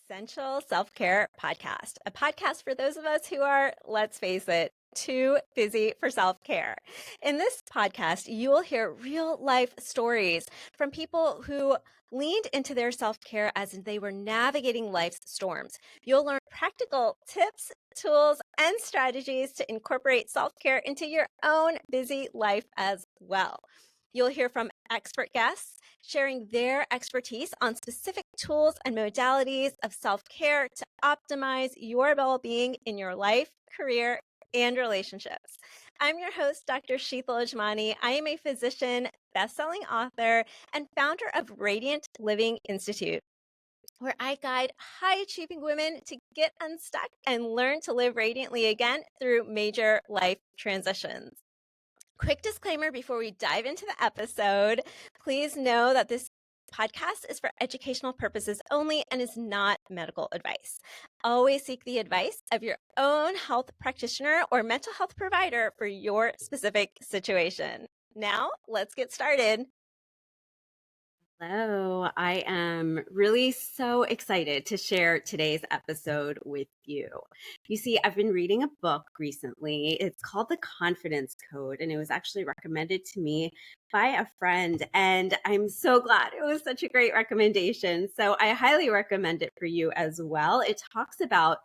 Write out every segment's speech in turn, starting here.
Essential Self-Care Podcast, a podcast for those of us who are, let's face it, too busy for self-care. In this podcast, you will hear real life stories from people who leaned into their self-care as they were navigating life's storms. You'll learn practical tips, tools, and strategies to incorporate self-care into your own busy life as well. You'll hear from expert guests sharing their expertise on specific tools and modalities of self-care to optimize your well-being in your life, career, and relationships. I'm your host, Dr. Sheetal Ajmani. I am a physician, best-selling author, and founder of Radiant Living Institute, where I guide high-achieving women to get unstuck and learn to live radiantly again through major life transitions. Quick disclaimer before we dive into the episode, please know that this podcast is for educational purposes only and is not medical advice. Always seek the advice of your own health practitioner or mental health provider for your specific situation. Now, let's get started. Hello, I am really so excited to share today's episode with you. You see, I've been reading a book recently. It's called The Confidence Code, and it was actually recommended to me by a friend, and I'm so glad. It was such a great recommendation. So I highly recommend it for you as well. It talks about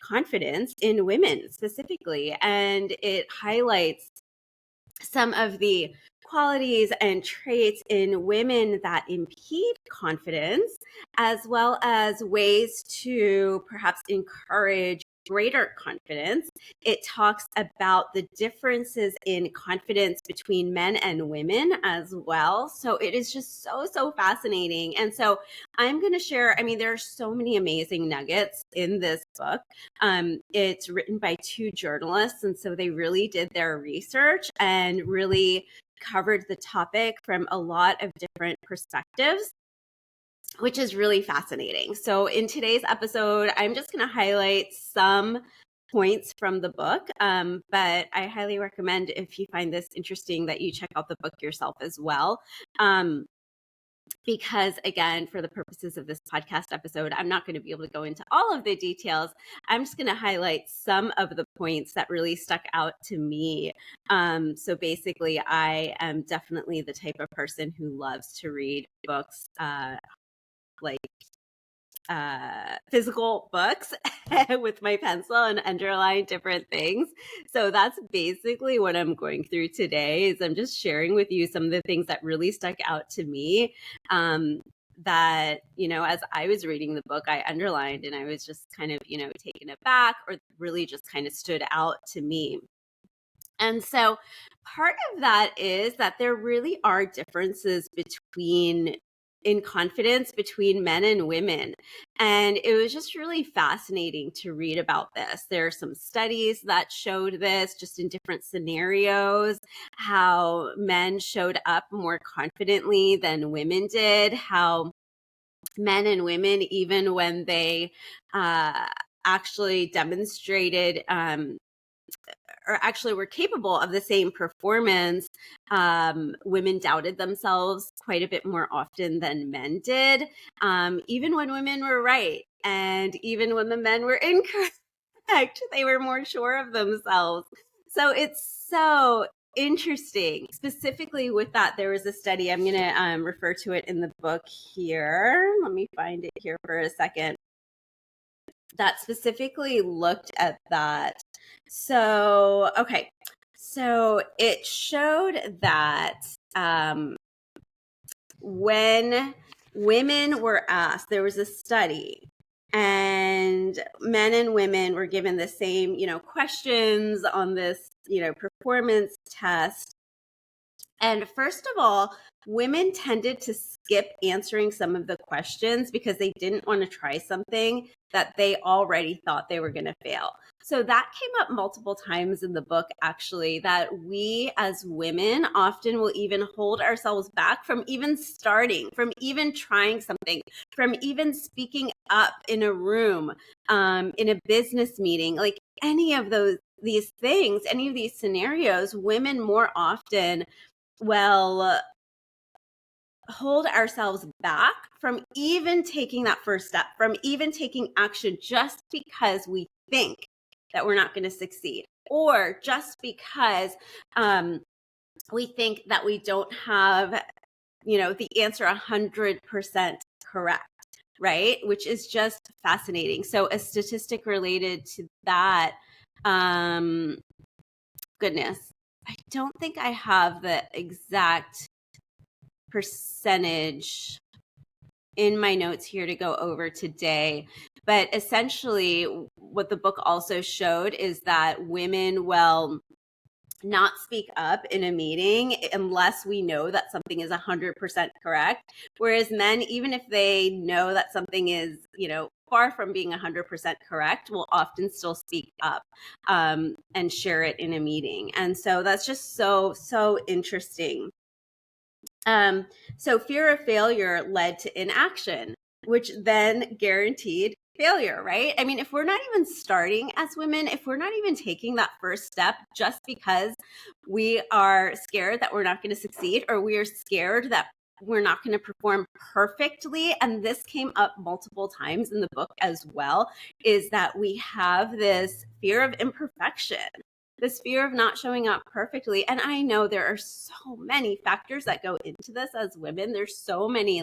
confidence in women specifically, and it highlights some of the qualities and traits in women that impede confidence, as well as ways to perhaps encourage greater confidence. It talks about the differences in confidence between men and women as well. So it is just so fascinating. And so I'm going to share, there are so many amazing nuggets in this book. It's written by two journalists, and so they really did their research and really covered the topic from a lot of different perspectives, which is really fascinating. So in today's episode, I'm just going to highlight some points from the book, but I highly recommend, if you find this interesting, that you check out the book yourself as well. Because again, for the purposes of this podcast episode, I'm not going to be able to go into all of the details. I'm just going to highlight some of the points that really stuck out to me. So basically, I am definitely the type of person who loves to read books, physical books with my pencil and underline different things. So that's basically what I'm going through today. Is I'm just sharing with you some of the things that really stuck out to me, that, as I was reading the book, I underlined, and I was just kind of, taken aback, or really just kind of stood out to me. And so part of that is that there really are differences in confidence between men and women. And it was just really fascinating to read about this. There are some studies that showed this just in different scenarios, how men showed up more confidently than women did, how men and women, even when they actually demonstrated or actually were capable of the same performance, women doubted themselves quite a bit more often than men did, even when women were right. And even when the men were incorrect, they were more sure of themselves. So it's so interesting. Specifically with that, there was a study, I'm going to refer to it in the book here. Let me find it here for a second, that specifically looked at that. So, okay. So it showed that when women were asked, there was a study, and men and women were given the same, questions on this, performance test. And first of all, women tended to skip answering some of the questions because they didn't want to try something that they already thought they were going to fail. So that came up multiple times in the book, actually, that we as women often will even hold ourselves back from even starting, from even trying something, from even speaking up in a room, in a business meeting, like any of these things, any of these scenarios. Women more often hold ourselves back from even taking that first step, from even taking action just because we think that we're not going to succeed, or just because we think that we don't have, the answer 100% correct, right? Which is just fascinating. So a statistic related to that, goodness, I don't think I have the exact percentage in my notes here to go over today. But essentially, what the book also showed is that women will not speak up in a meeting unless we know that something is 100% correct. Whereas men, even if they know that something is, far from being 100% correct, will often still speak up and share it in a meeting. And so that's just so interesting. So fear of failure led to inaction, which then guaranteed failure, right? I mean, if we're not even starting as women, if we're not even taking that first step just because we are scared that we're not going to succeed, or we are scared that we're not going to perform perfectly, and this came up multiple times in the book as well, is that we have this fear of imperfection, this fear of not showing up perfectly. And I know there are so many factors that go into this as women. There's so many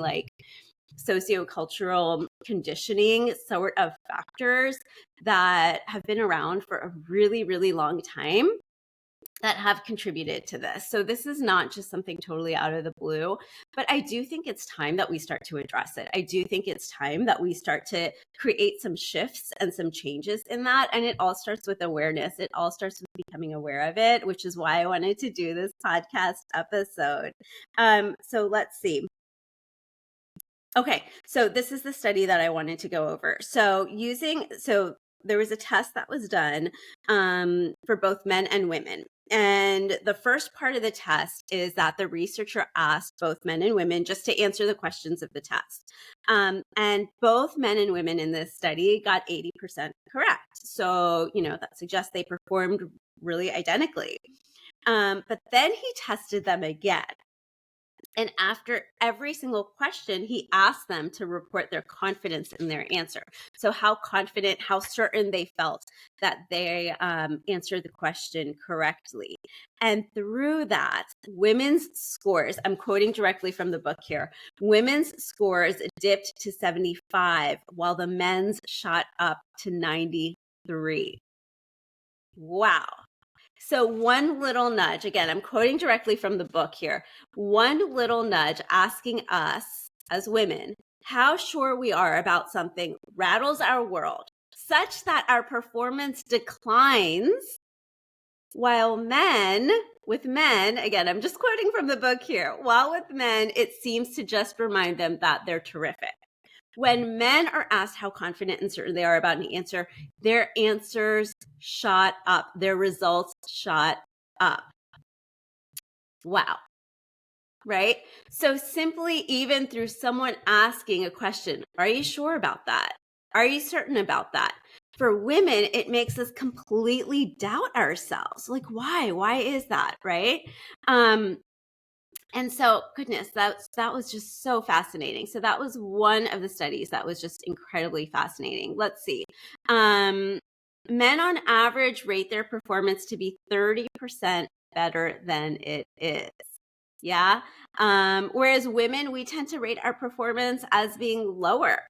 sociocultural conditioning sort of factors that have been around for a really, really long time that have contributed to this. So this is not just something totally out of the blue, but I do think it's time that we start to address it. I do think it's time that we start to create some shifts and some changes in that. And it all starts with awareness. It all starts with becoming aware of it, which is why I wanted to do this podcast episode. So let's see. Okay, so this is the study that I wanted to go over. So there was a test that was done for both men and women. And the first part of the test is that the researcher asked both men and women just to answer the questions of the test. And both men and women in this study got 80% correct. So, that suggests they performed really identically. But then he tested them again. And after every single question, he asked them to report their confidence in their answer. So how confident, how certain they felt that they answered the question correctly. And through that, women's scores, I'm quoting directly from the book here, women's scores dipped to 75, while the men's shot up to 93. Wow. So one little nudge, again, I'm quoting directly from the book here, one little nudge asking us as women how sure we are about something rattles our world such that our performance declines, while with men, again, I'm just quoting from the book here, while with men, it seems to just remind them that they're terrific. When men are asked how confident and certain they are about an answer, their answers shot up. Their results shot up. Wow. Right? So simply even through someone asking a question, are you sure about that? Are you certain about that? For women, it makes us completely doubt ourselves. Like, why? Why is that? Right? And so, goodness, that was just so fascinating. So that was one of the studies that was just incredibly fascinating. Let's see. Men on average rate their performance to be 30% better than it is. Yeah. Whereas women, we tend to rate our performance as being lower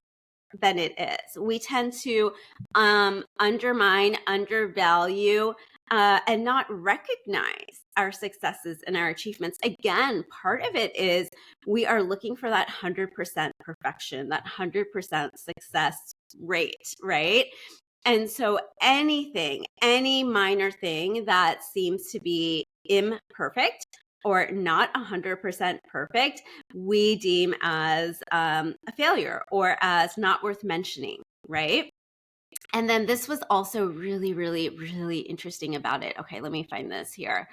than it is. We tend to undermine, undervalue, and not recognize our successes and our achievements. Again, part of it is we are looking for that 100% perfection, that 100% success rate, right? And so any minor thing that seems to be imperfect or not 100% perfect, we deem as a failure or as not worth mentioning, right? And then this was also really, really, really interesting about it. Okay, let me find this here.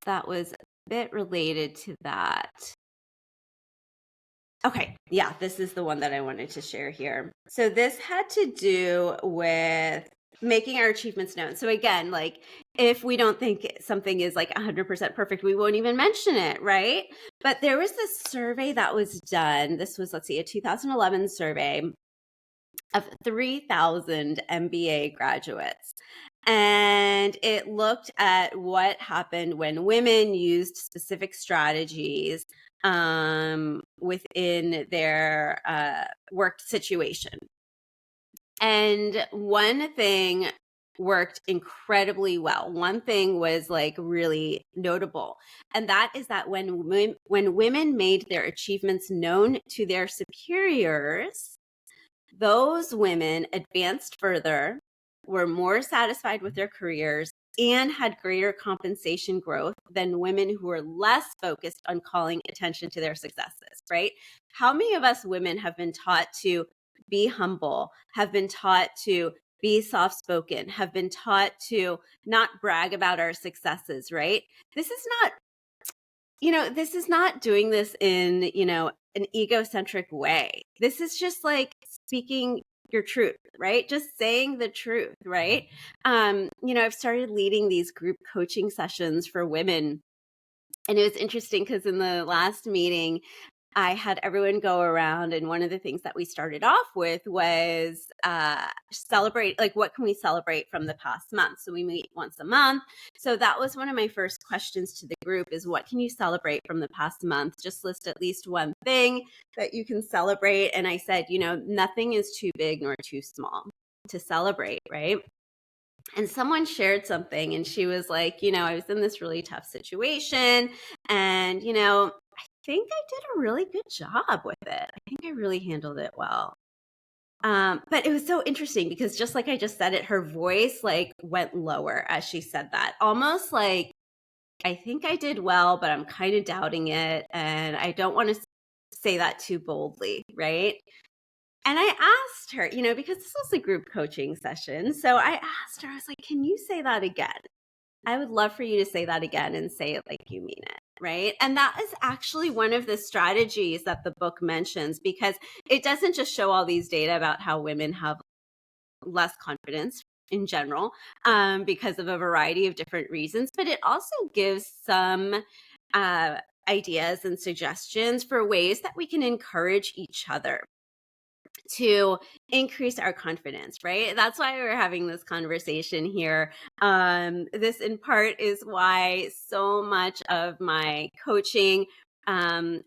That was a bit related to that. Okay, yeah, this is the one that I wanted to share here. So this had to do with making our achievements known. So again, if we don't think something is like 100% perfect, we won't even mention it, right? But there was this survey that was done. This was, let's see, a 2011 survey of 3,000 MBA graduates. And it looked at what happened when women used specific strategies within their work situation. And one thing worked incredibly well. One thing was like really notable. And that is that when women made their achievements known to their superiors, those women advanced further, were more satisfied with their careers, and had greater compensation growth than women who were less focused on calling attention to their successes, right? How many of us women have been taught to be humble, have been taught to be soft spoken, have been taught to not brag about our successes, right? This is not, this is not doing this in, an egocentric way. This is just like speaking your truth, right? Just saying the truth, right? I've started leading these group coaching sessions for women. And it was interesting because in the last meeting, I had everyone go around, and one of the things that we started off with was celebrate, like, what can we celebrate from the past month? So we meet once a month. So that was one of my first questions to the group is, what can you celebrate from the past month? Just list at least one thing that you can celebrate. And I said, nothing is too big nor too small to celebrate, right? And someone shared something, and she was like, I was in this really tough situation, and, I think I did a really good job with it. I think I really handled it well. But it was so interesting because just like I just said it, her voice like went lower as she said that, almost like, I think I did well, but I'm kind of doubting it. And I don't want to say that too boldly, right? And I asked her, because this was a group coaching session. So I asked her, I was like, can you say that again? I would love for you to say that again and say it like you mean it, right? And that is actually one of the strategies that the book mentions, because it doesn't just show all these data about how women have less confidence in general because of a variety of different reasons, but it also gives some ideas and suggestions for ways that we can encourage each other to increase our confidence, right? That's why we're having this conversation here. This in part is why so much of my coaching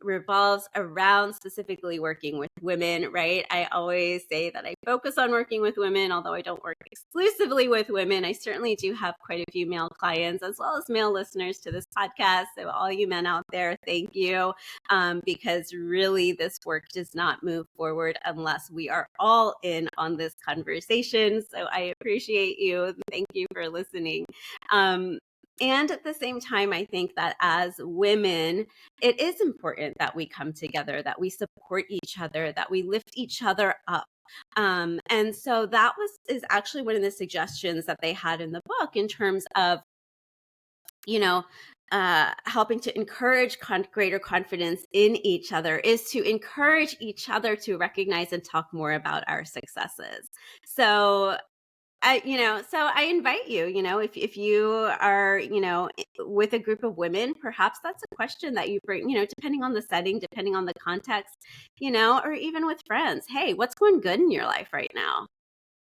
revolves around specifically working with women, right? I always say that I focus on working with women, although I don't work exclusively with women. I certainly do have quite a few male clients as well as male listeners to this podcast. So all you men out there, thank you. Because really this work does not move forward unless we are all in on this conversation. So I appreciate you. Thank you for listening. And at the same time, I think that as women, it is important that we come together, that we support each other, that we lift each other up. And so that is actually one of the suggestions that they had in the book in terms of, helping to encourage greater confidence in each other, is to encourage each other to recognize and talk more about our successes. So I invite you, if you are, with a group of women, perhaps that's a question that you bring, depending on the setting, depending on the context, or even with friends. Hey, what's going good in your life right now?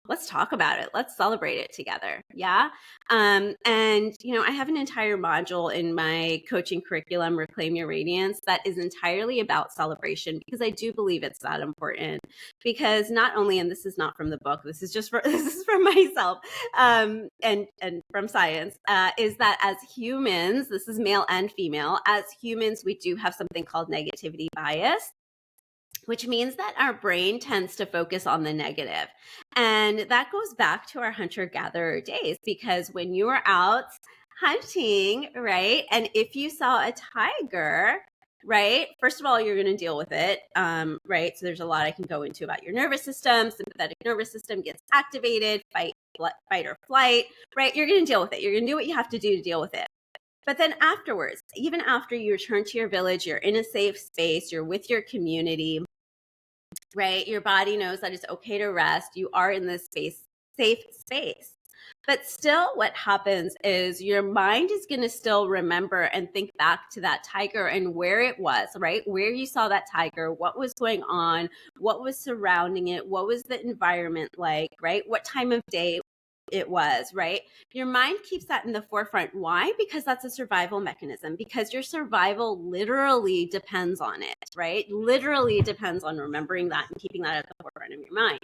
Let's talk about it. Let's celebrate it together. Yeah. And, I have an entire module in my coaching curriculum, Reclaim Your Radiance, that is entirely about celebration, because I do believe it's that important. Because not only, and this is not from the book, this is from myself, and from science, is that as humans, this is male and female, as humans, we do have something called negativity bias, which means that our brain tends to focus on the negative. And that goes back to our hunter-gatherer days, because when you were out hunting, right, and if you saw a tiger, right, first of all, you're going to deal with it, right? So there's a lot I can go into about your nervous system. Sympathetic nervous system gets activated, fight or flight, right? You're going to deal with it. You're going to do what you have to do to deal with it. But then afterwards, even after you return to your village, you're in a safe space, you're with your community, right? Your body knows that it's okay to rest. You are in this safe space. But still, what happens is your mind is going to still remember and think back to that tiger and where it was, right? Where you saw that tiger, what was going on, what was surrounding it, what was the environment like, right? What time of day it was, right? Your mind keeps that in the forefront. Why? Because that's a survival mechanism, because your survival literally depends on it, right? Literally depends on remembering that and keeping that at the forefront of your mind.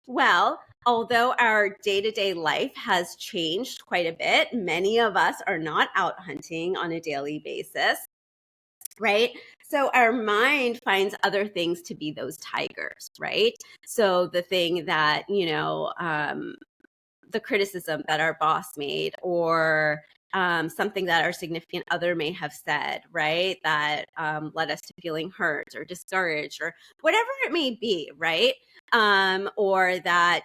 Well, although our day-to-day life has changed quite a bit, many of us are not out hunting on a daily basis, right? So our mind finds other things to be those tigers, right? So the thing that, the criticism that our boss made, or something that our significant other may have said, right? That led us to feeling hurt or discouraged or whatever it may be, right? Or that,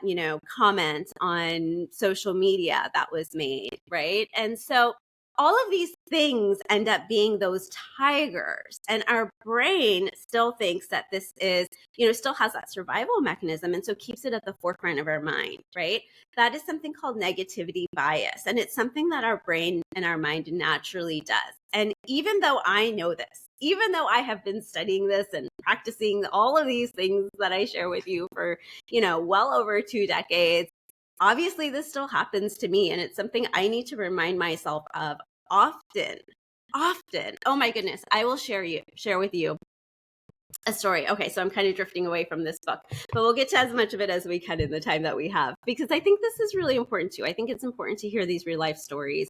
comment on social media that was made, right? And so all of these things end up being those tigers, and our brain still thinks that this is, still has that survival mechanism, and so keeps it at the forefront of our mind, right? That is something called negativity bias, and it's something that our brain and our mind naturally does. And even though I know this, even though I have been studying this and practicing all of these things that I share with you for, well over 2 decades, obviously this still happens to me, and it's something I need to remind myself of often. Oh my goodness, I will share with you a story. Okay, so I'm kind of drifting away from this book, but we'll get to as much of it as we can in the time that we have, because I think this is really important too. I think it's important to hear these real life stories,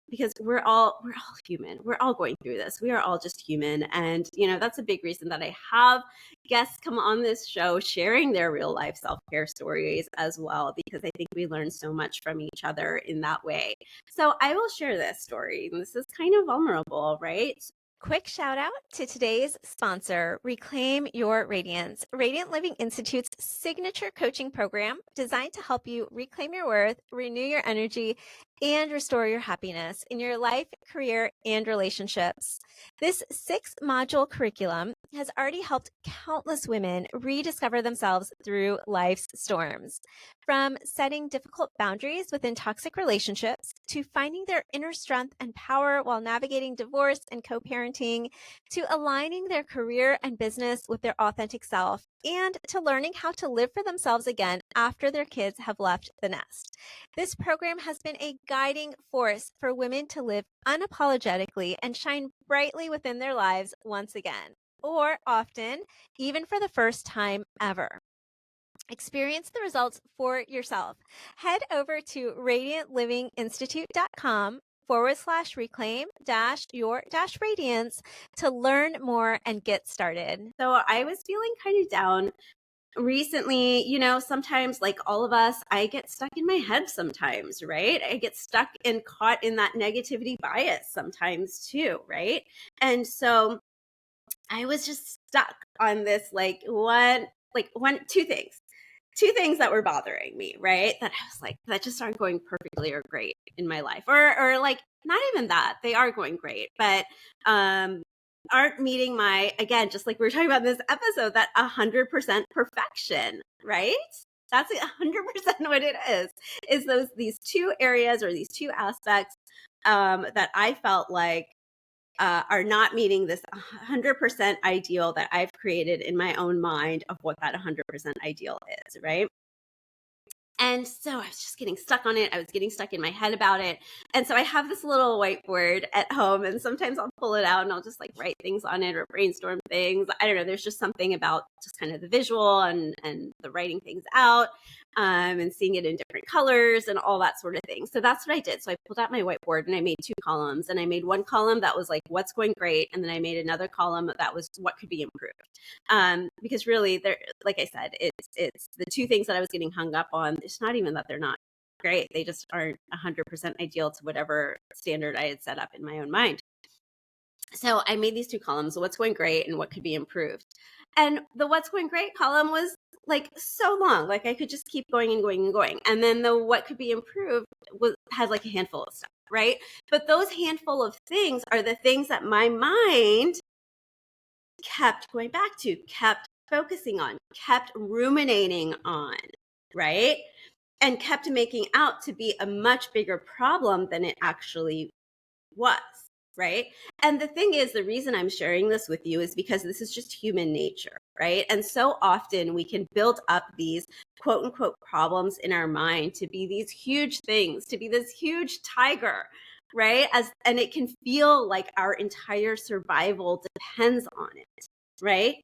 because we're all human. We're all going through this. We are all just human, and that's a big reason that I have guests come on this show sharing their real life self-care stories as well, because I think we learn so much from each other in that way. So I will share this story, and this is kind of vulnerable, right? Quick shout out to today's sponsor, Reclaim Your Radiance, Radiant Living Institute's signature coaching program designed to help you reclaim your worth, renew your energy, and restore your happiness in your life, career, and relationships. This 6-module curriculum has already helped countless women rediscover themselves through life's storms. From setting difficult boundaries within toxic relationships to finding their inner strength and power while navigating divorce and co-parenting, to aligning their career and business with their authentic self, and to learning how to live for themselves again after their kids have left the nest. This program has been a guiding force for women to live unapologetically and shine brightly within their lives once again, or often, even for the first time ever. Experience the results for yourself. Head over to radiantlivinginstitute.com/reclaim your radiance to learn more and get started. So I was feeling kind of down recently. Sometimes, like all of us, I get stuck in my head sometimes, right? I get stuck and caught in that negativity bias sometimes too, right? And so I was just stuck on this, two things that were bothering me, right? That I was like, that just aren't going perfectly or great in my life, or like, not even that, they are going great, but aren't meeting my, again, just like we were talking about in this episode, that 100% perfection, right? That's 100% what it is these two areas or these two aspects that I felt like are not meeting this 100% ideal that I've created in my own mind of what that 100% ideal is, right? And so I was just getting stuck on it. I was getting stuck in my head about it. And so I have this little whiteboard at home, and sometimes I'll pull it out and I'll just like write things on it or brainstorm things. I don't know. There's just something about just kind of the visual and the writing things out, and seeing it in different colors and all that sort of thing. So that's what I did. So I pulled out my whiteboard and I made 2 columns, and I made one column that was like what's going great, and then I made another column that was what could be improved. Because really, there, like I said, it's the 2 things that I was getting hung up on. It's not even that they're not great; they just aren't 100% ideal to whatever standard I had set up in my own mind. So I made these 2 columns: what's going great and what could be improved. And the what's going great column was like so long, like I could just keep going and going and going. And then the what could be improved had like a handful of stuff, right? But those handful of things are the things that my mind kept going back to, kept focusing on, kept ruminating on, right? and kept making out to be a much bigger problem than it actually was, right? And the thing is, the reason I'm sharing this with you is because this is just human nature, right? And so often we can build up these quote unquote problems in our mind to be these huge things, to be this huge tiger, right? And it can feel like our entire survival depends on it, right?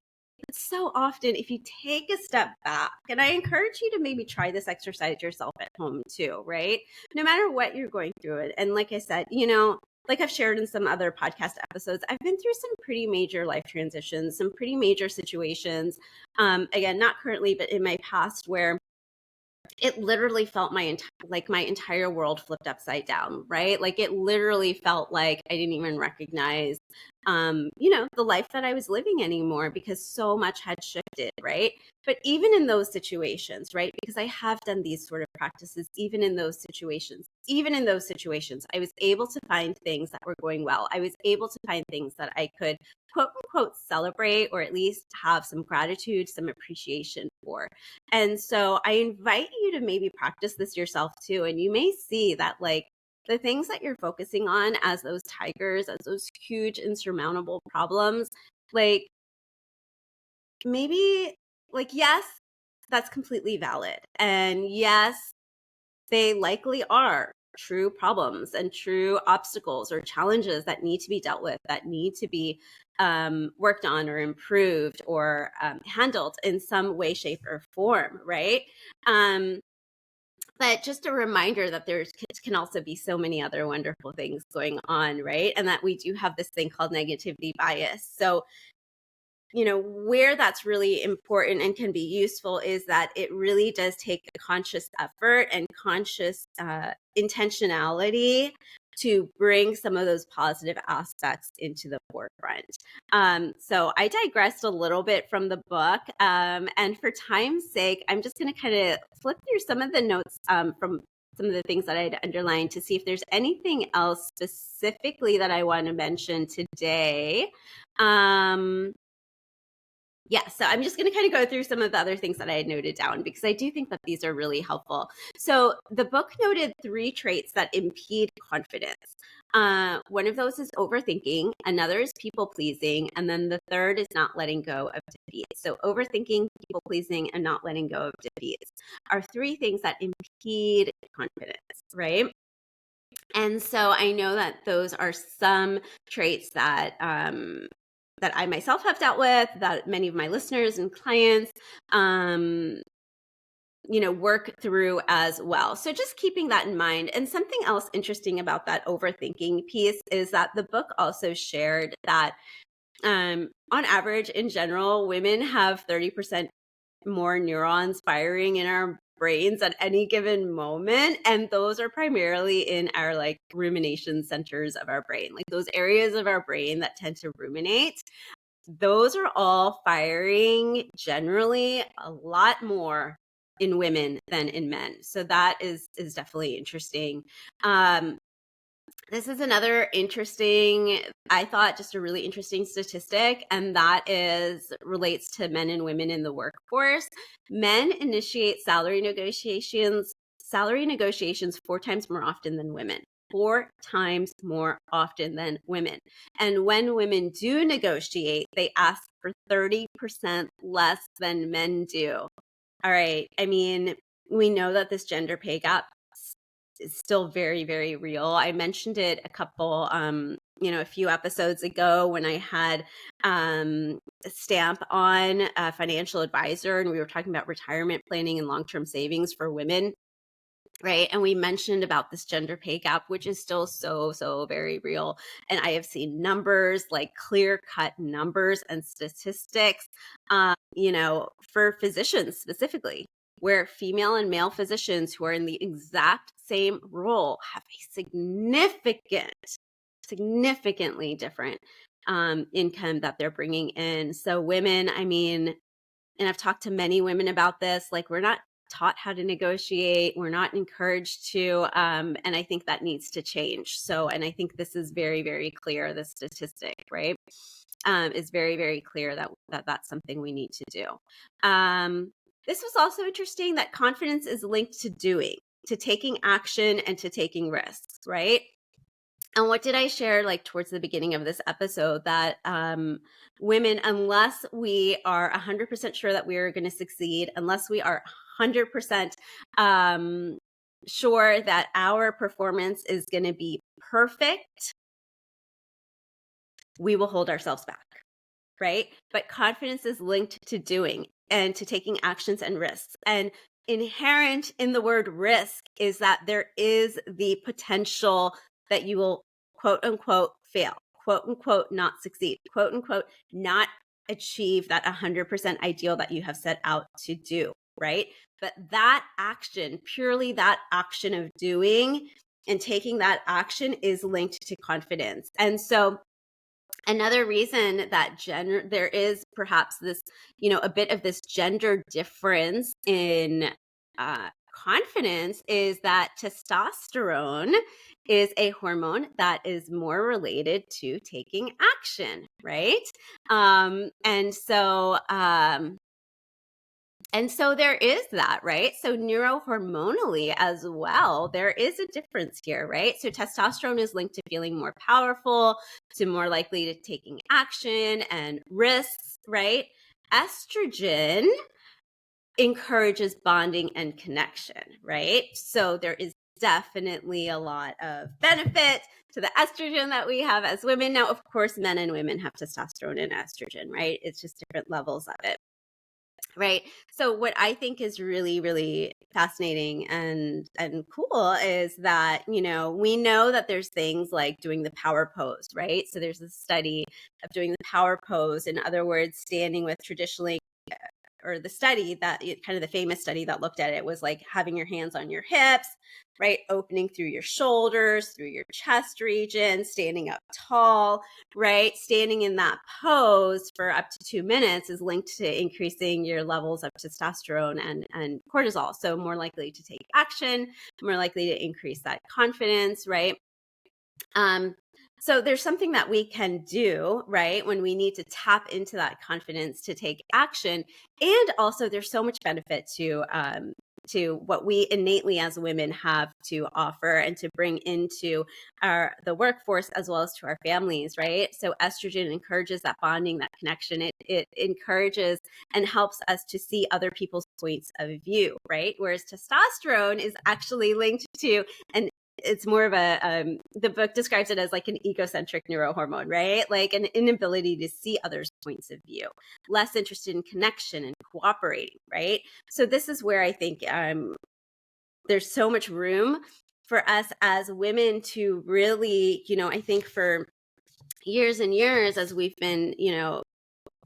But so often, if you take a step back, and I encourage you to maybe try this exercise yourself at home too, right? No matter what you're going through it. And like I said, like I've shared in some other podcast episodes, I've been through some pretty major life transitions, some pretty major situations. Again, not currently, but in my past, where it literally felt like my entire world flipped upside down, right? Like it literally felt like I didn't even recognize, the life that I was living anymore, because so much had shifted, right? But even in those situations, right? Because I have done these sort of practices, even in those situations, I was able to find things that were going well. I was able to find things that I could quote unquote celebrate, or at least have some gratitude, some appreciation for. And so I invite you to maybe practice this yourself too. And you may see that, like, the things that you're focusing on as those tigers, as those huge insurmountable problems, like, maybe, like, yes, that's completely valid. And yes, they likely are true problems and true obstacles or challenges that need to be dealt with, that need to be worked on or improved or handled in some way, shape, or form, right? Um, but just a reminder that there can also be so many other wonderful things going on, right? And that we do have this thing called negativity bias. So where that's really important and can be useful is that it really does take a conscious effort and conscious intentionality to bring some of those positive aspects into the forefront. So I digressed a little bit from the book. And for time's sake, I'm just going to kind of flip through some of the notes from some of the things that I'd underlined to see if there's anything else specifically that I want to mention today. Yeah, so I'm just going to kind of go through some of the other things that I had noted down, because I do think that these are really helpful. So the book noted 3 traits that impede confidence. One of those is overthinking, another is people pleasing, and then the third is not letting go of defeat. So overthinking, people pleasing, and not letting go of defeats are 3 things that impede confidence, right? And so I know that those are some traits that I myself have dealt with, that many of my listeners and clients, work through as well. So just keeping that in mind. And something else interesting about that overthinking piece is that the book also shared that on average, in general, women have 30% more neurons firing in our brains at any given moment, and those are primarily in our like rumination centers of our brain, like those areas of our brain that tend to ruminate. Those are all firing generally a lot more in women than in men. So that is definitely interesting. This is another interesting, I thought, just a really interesting statistic, and that relates to men and women in the workforce. Men initiate salary negotiations 4 times more often than women. 4 times more often than women. And when women do negotiate, they ask for 30% less than men do. All right. I mean, we know that this gender pay gap is still very, very real. I mentioned it a few episodes ago when I had Stamp on, a financial advisor, and we were talking about retirement planning and long-term savings for women. Right. And we mentioned about this gender pay gap, which is still so, so very real. And I have seen numbers, like clear cut numbers and statistics, for physicians specifically, where female and male physicians who are in the exact same role have a significantly different income that they're bringing in. So women, I mean, and I've talked to many women about this, like, we're not taught how to negotiate. We're not encouraged to. And I think that needs to change. So, and I think this is very, very clear, the statistic, right? Is very, very clear that that's something we need to do. This was also interesting that confidence is linked to doing, to taking action and to taking risks, right? And what did I share like towards the beginning of this episode that women, unless we are 100% sure that we are going to succeed, unless we are 100% sure that our performance is going to be perfect, we will hold ourselves back, right? But confidence is linked to doing and to taking actions and risks. And inherent in the word risk is that there is the potential that you will quote unquote fail, quote unquote not succeed, quote unquote not achieve that 100% ideal that you have set out to do, right? But that action, purely that action of doing and taking that action is linked to confidence. And so another reason that there is perhaps this, a bit of this gender difference in confidence is that testosterone is a hormone that is more related to taking action, right? And so there is that, right? So neurohormonally as well, there is a difference here, right? So testosterone is linked to feeling more powerful, to more likely to taking action and risks, right? Estrogen encourages bonding and connection, right? So there is definitely a lot of benefit to the estrogen that we have as women. Now, of course, men and women have testosterone and estrogen, right? It's just different levels of it. Right. So what I think is really, really fascinating and cool is that, we know that there's things like doing the power pose, right? So there's a study of doing the power pose. In other words, standing with traditionally, or the study that kind of the famous study that looked at it was like having your hands on your hips, right? Opening through your shoulders, through your chest region, standing up tall, right? Standing in that pose for up to 2 minutes is linked to increasing your levels of testosterone and cortisol. So more likely to take action, more likely to increase that confidence, right? So there's something that we can do, right, when we need to tap into that confidence to take action. And also there's so much benefit to what we innately as women have to offer and to bring into the workforce as well as to our families, right? So estrogen encourages that bonding, that connection. It encourages and helps us to see other people's points of view, right? Whereas testosterone is actually linked to an it's more of the book describes it as like an egocentric neurohormone, right? Like an inability to see others' points of view, less interested in connection and cooperating, right? So this is where I think there's so much room for us as women to really, I think for years and years as we've been,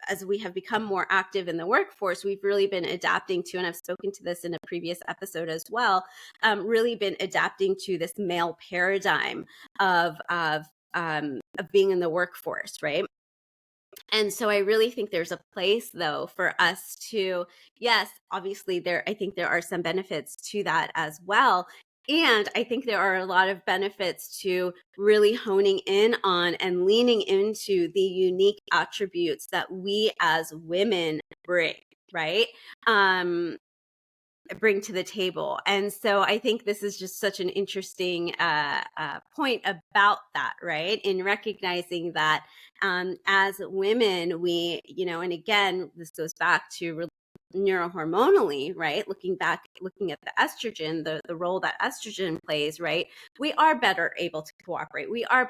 as we have become more active in the workforce, we've really been adapting to, and I've spoken to this in a previous episode as well, really been adapting to this male paradigm of being in the workforce, right? And so I really think there's a place though for us to, yes, obviously I think there are some benefits to that as well. And I think there are a lot of benefits to really honing in on and leaning into the unique attributes that we as women bring, right? Bring to the table. And so I think this is just such an interesting point about that, right? In recognizing that as women, we, and again, this goes back to neurohormonally, right? Looking at the estrogen, the role that estrogen plays, right? We are better able to cooperate. We are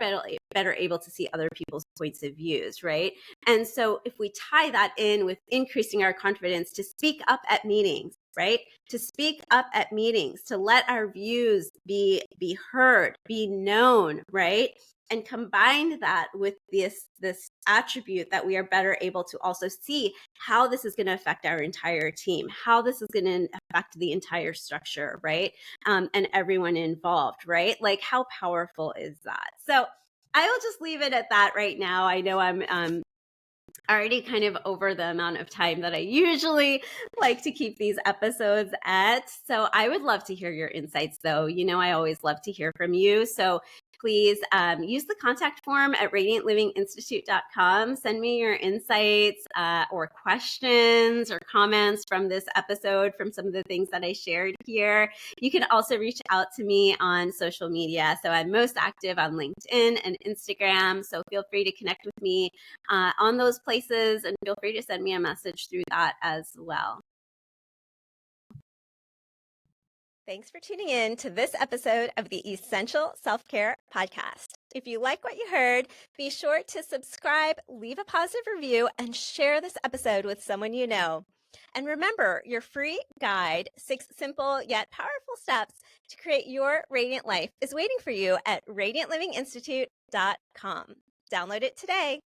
better able to see other people's points of views, right? And so if we tie that in with increasing our confidence to speak up at meetings, right? To speak up at meetings, to let our views be heard, be known, right? And combine that with this attribute that we are better able to also see how this is going to affect our entire team, how this is going to affect the entire structure, right? And everyone involved, right? Like how powerful is that? So I will just leave it at that right now. I know I'm already kind of over the amount of time that I usually like to keep these episodes at. So I would love to hear your insights though. I always love to hear from you. So please use the contact form at radiantlivinginstitute.com. Send me your insights or questions or comments from this episode, from some of the things that I shared here. You can also reach out to me on social media. So I'm most active on LinkedIn and Instagram. So feel free to connect with me on those places, and feel free to send me a message through that as well. Thanks for tuning in to this episode of the Essential Self-Care Podcast. If you like what you heard, be sure to subscribe, leave a positive review, and share this episode with someone you know. And remember, your free guide, 6 simple yet powerful steps to create your radiant life, is waiting for you at radiantlivinginstitute.com. Download it today.